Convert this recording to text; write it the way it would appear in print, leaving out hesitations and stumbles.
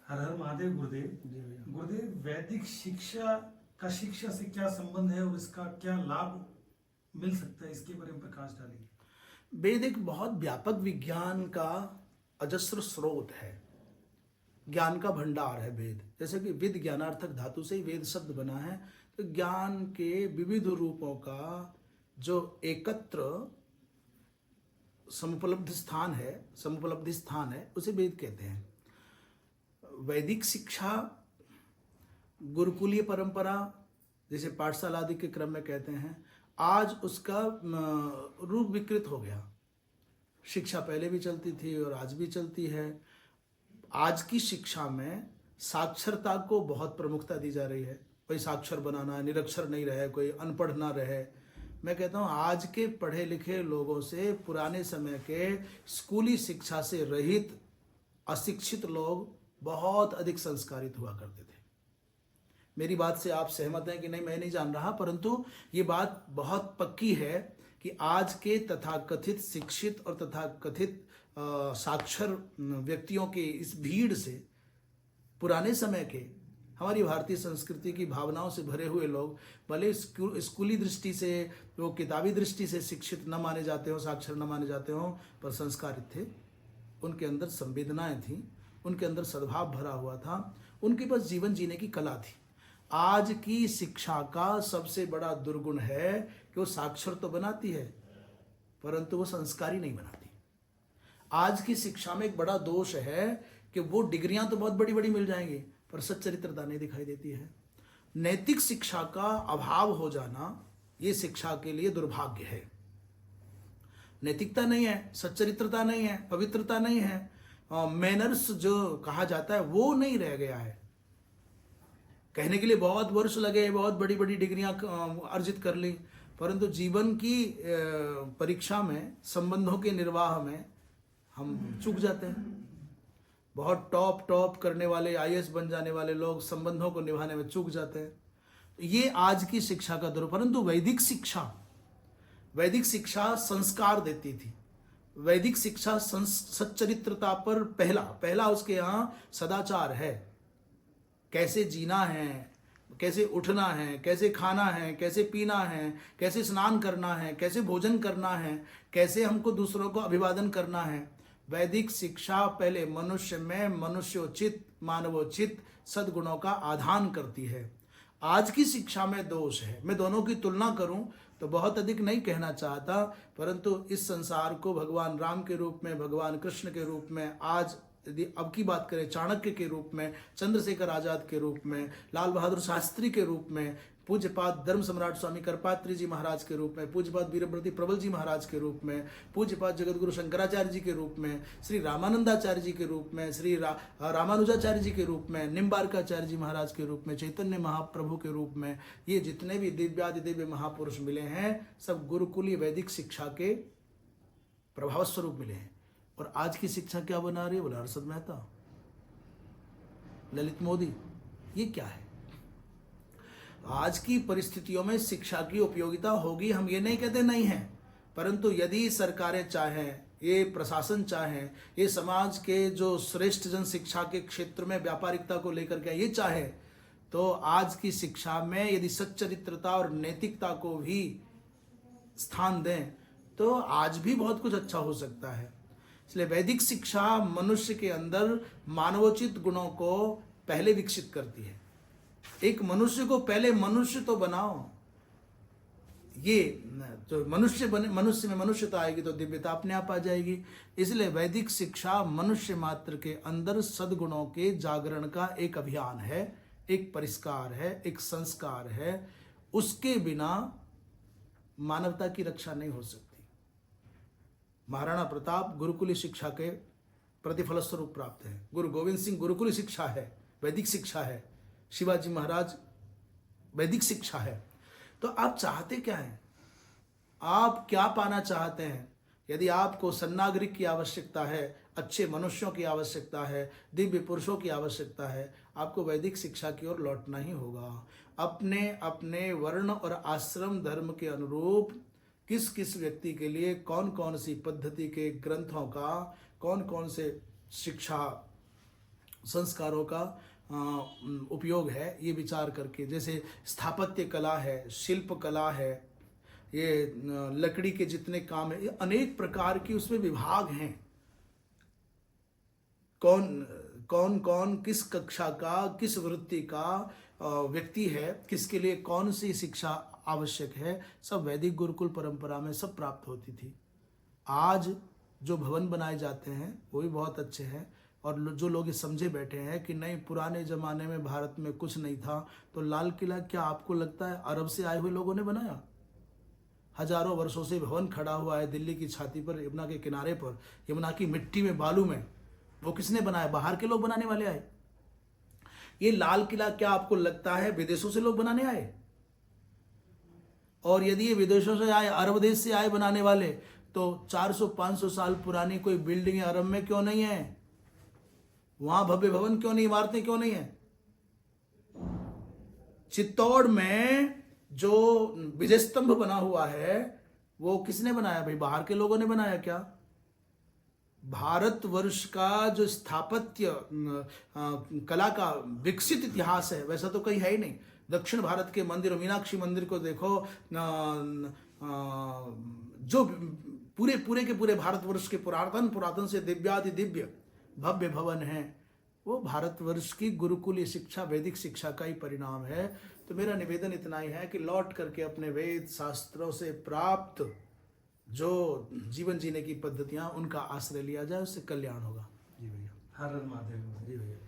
हर हर महादेव गुरुदेव। जी भैया। गुरुदेव, वैदिक शिक्षा का शिक्षा से क्या संबंध है और इसका क्या लाभ मिल सकता है, इसके बारे में प्रकाश डालिए। वेद एक बहुत व्यापक विज्ञान का अजस्र स्रोत है, ज्ञान का भंडार है वेद। जैसे कि विद ज्ञानार्थक धातु से ही वेद शब्द बना है, तो ज्ञान के विविध रूपों का जो एकत्र समुपलब्धि स्थान है उसे वेद कहते हैं। वैदिक शिक्षा गुरुकुलीय परंपरा, जैसे पाठशाला आदि के क्रम में कहते हैं, आज उसका रूप विकृत हो गया। शिक्षा पहले भी चलती थी और आज भी चलती है। आज की शिक्षा में साक्षरता को बहुत प्रमुखता दी जा रही है। कोई साक्षर बनाना, निरक्षर नहीं रहे, कोई अनपढ़ ना रहे। मैं कहता हूँ आज के पढ़े लिखे लोगों से पुराने समय के स्कूली शिक्षा से रहित अशिक्षित लोग बहुत अधिक संस्कारित हुआ करते थे। मेरी बात से आप सहमत हैं कि नहीं मैं नहीं जान रहा, परंतु ये बात बहुत पक्की है कि आज के तथाकथित शिक्षित और तथाकथित साक्षर व्यक्तियों की इस भीड़ से पुराने समय के हमारी भारतीय संस्कृति की भावनाओं से भरे हुए लोग भले स्कूली दृष्टि से, वो किताबी दृष्टि से शिक्षित न माने जाते हो, साक्षर न माने जाते हो, पर संस्कारित थे। उनके अंदर संवेदनाएं थी, उनके अंदर सद्भाव भरा हुआ था, उनके पास जीवन जीने की कला थी। आज की शिक्षा का सबसे बड़ा दुर्गुण है कि वो साक्षर तो बनाती है परंतु वो संस्कारी नहीं बनाती। आज की शिक्षा में एक बड़ा दोष है कि वो डिग्रियां तो बहुत बड़ी बड़ी मिल जाएंगी पर सच्चरित्रता नहीं दिखाई देती है। नैतिक शिक्षा का अभाव हो जाना ये शिक्षा के लिए दुर्भाग्य है। नैतिकता नहीं है, सच्चरित्रता नहीं है, पवित्रता नहीं है, मैनर्स जो कहा जाता है वो नहीं रह गया है। कहने के लिए बहुत वर्ष लगे, बहुत बड़ी बड़ी डिग्रियां अर्जित कर ली, परंतु जीवन की परीक्षा में, संबंधों के निर्वाह में हम चूक जाते हैं। बहुत टॉप करने वाले, आईएएस बन जाने वाले लोग संबंधों को निभाने में चूक जाते हैं। ये आज की शिक्षा का दुर्। परंतु वैदिक शिक्षा संस्कार देती थी। वैदिक शिक्षा सच्चरित्रता पर पहला उसके यहाँ सदाचार है। कैसे जीना है, कैसे उठना है, कैसे खाना है, कैसे पीना है, कैसे स्नान करना है, कैसे भोजन करना है, कैसे हमको दूसरों को अभिवादन करना है। वैदिक शिक्षा पहले मनुष्य में मनुष्योचित, मानवोचित सद्गुणों का आधान करती है। आज की शिक्षा में दोष है। मैं दोनों की तुलना करूं तो बहुत अधिक नहीं कहना चाहता, परंतु इस संसार को भगवान राम के रूप में, भगवान कृष्ण के रूप में, आज यदि अब की बात करें चाणक्य के रूप में, चंद्रशेखर आजाद के रूप में, लाल बहादुर शास्त्री के रूप में, पूज्यपाद धर्म सम्राट स्वामी करपात्री जी महाराज के रूप में, पूज्यपाद वीरब्रती प्रबल जी महाराज के रूप में, पूज्यपाद जगतगुरु शंकराचार्य जी के रूप में, श्री रामानंदाचार्य जी के रूप में, श्री रामानुजाचार्य जी के रूप में, निम्बार्काचार्य जी महाराज के रूप में, चैतन्य महाप्रभु के रूप में, ये जितने भी दिव्यादि दिव्य महापुरुष मिले हैं सब गुरुकुलीय वैदिक शिक्षा के प्रभाव स्वरूप मिले हैं। और आज की शिक्षा क्या बना रही है? बोला हर्षद मेहता, ललित मोदी, ये क्या है? आज की परिस्थितियों में शिक्षा की उपयोगिता होगी, हम ये नहीं कहते नहीं है, परंतु यदि सरकारें चाहें, ये प्रशासन चाहे, ये समाज के जो श्रेष्ठ जन शिक्षा के क्षेत्र में व्यापारिकता को लेकर के ये चाहे, तो आज की शिक्षा में यदि सच्चरित्रता और नैतिकता को भी स्थान दें तो आज भी बहुत कुछ अच्छा हो सकता है। इसलिए वैदिक शिक्षा मनुष्य के अंदर मानवोचित गुणों को पहले विकसित करती है। एक मनुष्य को पहले मनुष्य तो बनाओ, ये जो मनुष्य बने, मनुष्य में मनुष्यता आएगी तो दिव्यता अपने आप आ जाएगी। इसलिए वैदिक शिक्षा मनुष्य मात्र के अंदर सद्गुणों के जागरण का एक अभियान है, एक परिष्कार है, एक संस्कार है। उसके बिना मानवता की रक्षा नहीं हो सकती। महाराणा प्रताप गुरुकुली शिक्षा के प्रतिफल स्वरूप प्राप्त है। गुरु गोविंद सिंह गुरुकुली शिक्षा है, वैदिक शिक्षा है। शिवाजी महाराज वैदिक शिक्षा है। तो आप चाहते क्या हैं? आप क्या पाना चाहते हैं? यदि आपको सन्नागरिक की आवश्यकता है, अच्छे मनुष्यों की आवश्यकता है, दिव्य पुरुषों की आवश्यकता है, आपको वैदिक शिक्षा की ओर लौटना ही होगा। अपने अपने वर्ण और आश्रम धर्म के अनुरूप किस किस व्यक्ति के लिए कौन कौन सी पद्धति के ग्रंथों का, कौन कौन से शिक्षा संस्कारों का उपयोग है, ये विचार करके। जैसे स्थापत्य कला है, शिल्प कला है, ये लकड़ी के जितने काम है, ये अनेक प्रकार की उसमें विभाग हैं। कौन कौन किस कक्षा का, किस वृत्ति का व्यक्ति है, किसके लिए कौन सी शिक्षा आवश्यक है, सब वैदिक गुरुकुल परंपरा में सब प्राप्त होती थी। आज जो भवन बनाए जाते हैं वो भी बहुत अच्छे हैं, और जो लोग ये समझे बैठे हैं कि नहीं पुराने ज़माने में भारत में कुछ नहीं था, तो लाल किला क्या आपको लगता है अरब से आए हुए लोगों ने बनाया? हजारों वर्षों से भवन खड़ा हुआ है दिल्ली की छाती पर, यमुना के किनारे पर, यमुना की मिट्टी में, बालू में। वो किसने बनाया? बाहर के लोग बनाने वाले आए। ये लाल किला क्या आपको लगता है विदेशों से लोग बनाने आए? और यदि ये विदेशों से आए, अरब देश से आए बनाने वाले, तो 400-500 साल पुरानी कोई बिल्डिंग अरब में क्यों नहीं है? वहां भव्य भवन क्यों नहीं, इमारतें क्यों नहीं है? चित्तौड़ में जो विजय स्तंभ बना हुआ है वो किसने बनाया भाई? बाहर के लोगों ने बनाया क्या? भारतवर्ष का जो स्थापत्य कला का विकसित इतिहास है वैसा तो कहीं है ही नहीं। दक्षिण भारत के मंदिर, मीनाक्षी मंदिर को देखो, जो पूरे के पूरे भारतवर्ष के पुरातन से दिव्यादि दिव्य भव्य भवन हैं, वो भारतवर्ष की गुरुकुलीय शिक्षा, वैदिक शिक्षा का ही परिणाम है। तो मेरा निवेदन इतना ही है कि लौट करके अपने वेद शास्त्रों से प्राप्त जो जीवन जीने की पद्धतियां, उनका आश्रय लिया जाए, उससे कल्याण होगा। जी भैया। हर हर महादेव। जी भैया।